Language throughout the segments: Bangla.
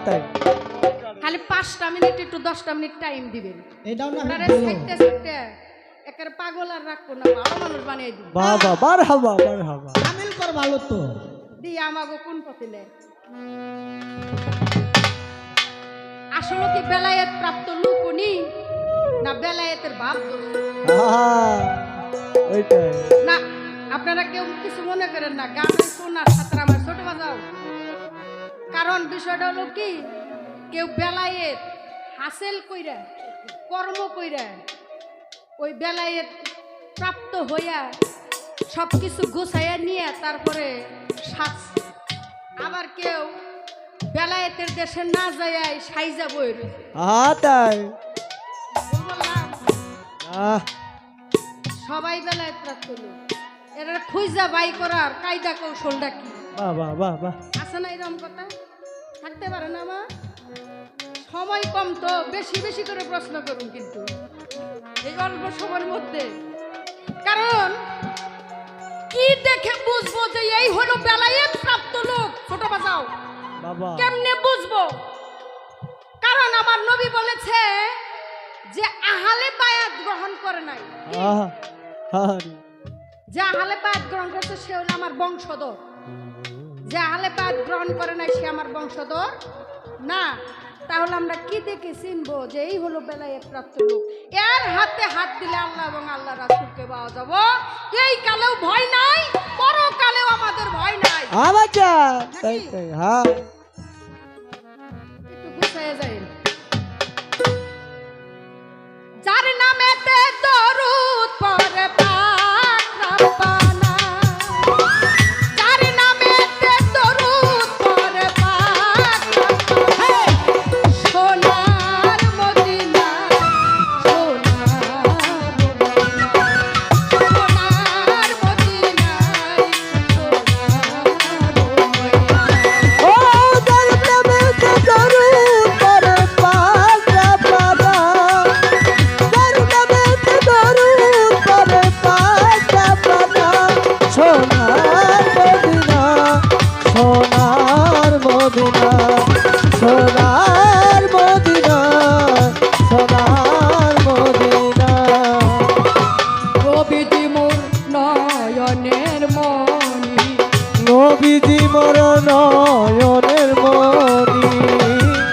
তাই খালি 5টা মিনিট একটু 10টা মিনিট টাইম দিবেন। এটাও না আপনারা সাইডে একের পাগল আর রাখবো না, ভালো মানুষ বানিয়ে দিন। বাবা মারহাবা মারহাবা আমিল কর ভালো তো দিয়ে আমাকে কোন পথে নেয়? আসলে কি বেলায়েত প্রাপ্ত লোক উনি না বেলায়েতের বাপ দোষ? ওইটাই না আপনারা কেউ কিছু মনে করেন না, গানের কোনার ছাত্র আমার ছোট বাজাও। কারণ বিষয়টা হলো কি, কেউ বেলায়েত হাসিল কইরা কর্ম কইরা ওই বেলায়েত প্রাপ্ত হইয়া সব কিছু গুছাইয়া নিয়ে তারপরে সাজছে। আবার কেউ বেলায়েতের দেশে না যায় সাইজা বই রয়েছে। তাই বললাম সবাই বেলায়েত প্রাপ্ত লোক, এরা খুঁজা বাই করার কায়দা কৌশলটা কি? বাবা বাবা আছে না এরকম কথা? থাকতে পারে না মা? সময় কম তো বেশি বেশি করে প্রশ্ন করুন কিন্তু এই অল্প সময়ের মধ্যে। কারণ কি দেখে বুঝবো যে এই হলো বেলায়েত প্রাপ্ত লোক? ছোট বাজাও বাবা কেমনে বুঝবো? কারণ আমার নবী বলেছে যে আহলে বায়াত গ্রহণ করে নাই, যে আহলে বায়াত গ্রহণ করছে সে হলো আমার বংশধর, যে আহলে বায়াত গ্রহণ করে নাই সে আমার বংশধর না। তাহলে আমরা কি দেখে চিনবো যে এই হলো বেলায়েত প্রাপ্ত লোক? এর হাতে হাত দিলে আল্লাহ এবং আল্লাহ রাসূলকে পাওয়া যাব। এই কালেও ভয় নাই, পরকালেও আমাদের ভয় নাই। আচ্ছা তাই তাই হ্যাঁ একটু গুছাইয়া যাই। যার নামেতে দরুদ পড়ে পাক রব্বানা, যার নামেতে দরুদ পড়ে পাক রব্বানা, সোনার মদিনা, সোনার মদিনা, ও দরবে দরুদ পড়ে পাক রব্বানা, দরবে দরুদ পড়ে পাক রব্বানা, সোনার মদিনা, সোনার মদিনা, সোনার মদিনা, সোনার মদিনা। নবীজি মোর নয়নের মণি, নবীজি মোর নয়নের মণি,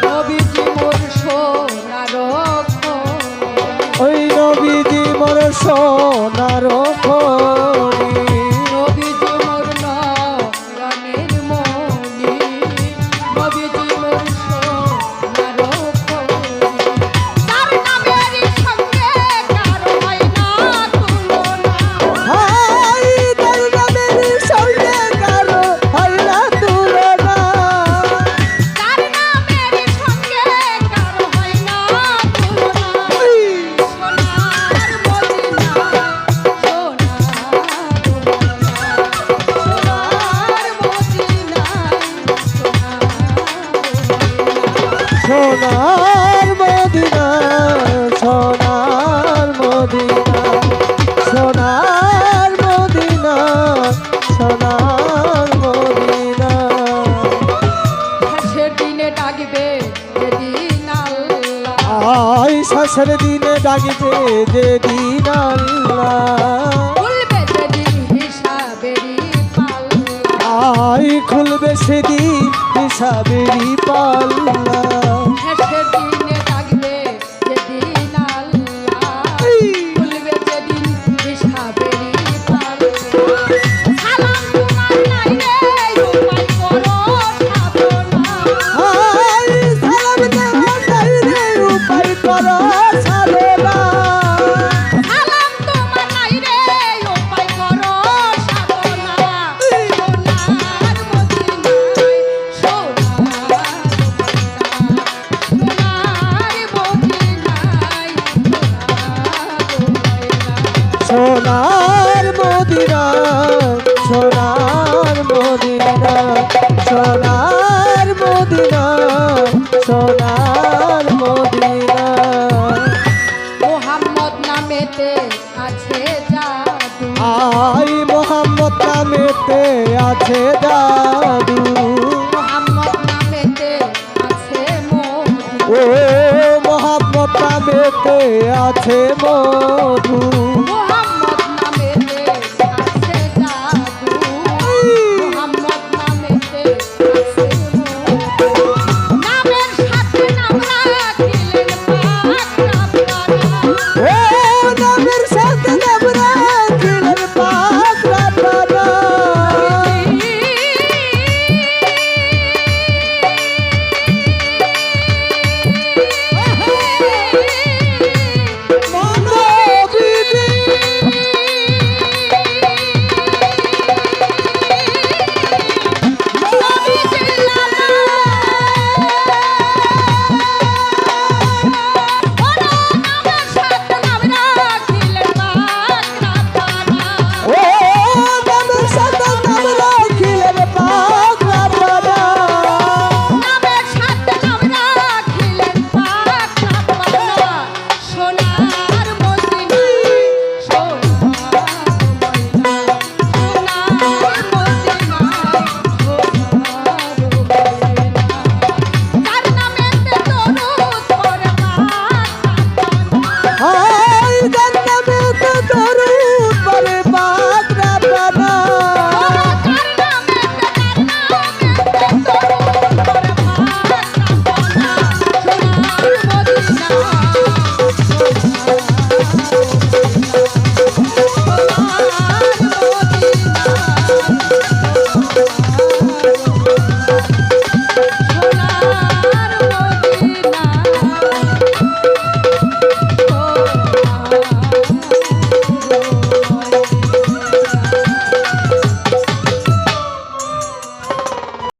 নবীজি মোর সোনার খনি, ওই নবীজি মোর সোনার খনি, নবীজি মোর নয়নের মণি, নবীজি মোর সোনার খনি। তার নামের সঙ্গে কারো হয় না তুলনা, হাই দরবের সঙ্গে কারো হয় না তুলনা, তার নামের সঙ্গে কারো হয় না তুলনা। সোনার মদিনা, সোনার মদিনা, সোনার মদিনা, সোনার মদিনা, সোনার মদিনা। শেষের দিনে ডাকবে যেদিন আল্লাহ, আই শেষের দিনে ডাকিবে যেদিন আল্লাহ, খুলবে যেদিন হিসাবেরই পাল্লা, আই খুলবে সেদিন হিসাবেরই পাল্লা। শেষের দিনে ডাকবে যেদিন আল্লাহ, খুলবে যেদিন হিসাবেরই পাল্লা। সালাম তোমার নাই রে উপায় করো সাধনা, আই সালাম দেওয়া নাই রে উপায় করো সাধনা, সালাম তোমার নাই রে উপায় করো সাধনা। সোনার মদিনায়, সোনার মদিনায়, সোনার মদিনা, সোনার মদিনা, সোনার মদিনা, সোনার মদিনা। মোহাম্মদ নামেতে আছে জাদু, আই মোহাম্মদ নামেতে আছে জাদু, মোহাম্মদ নামেতে আছে নামেতে আছে মধু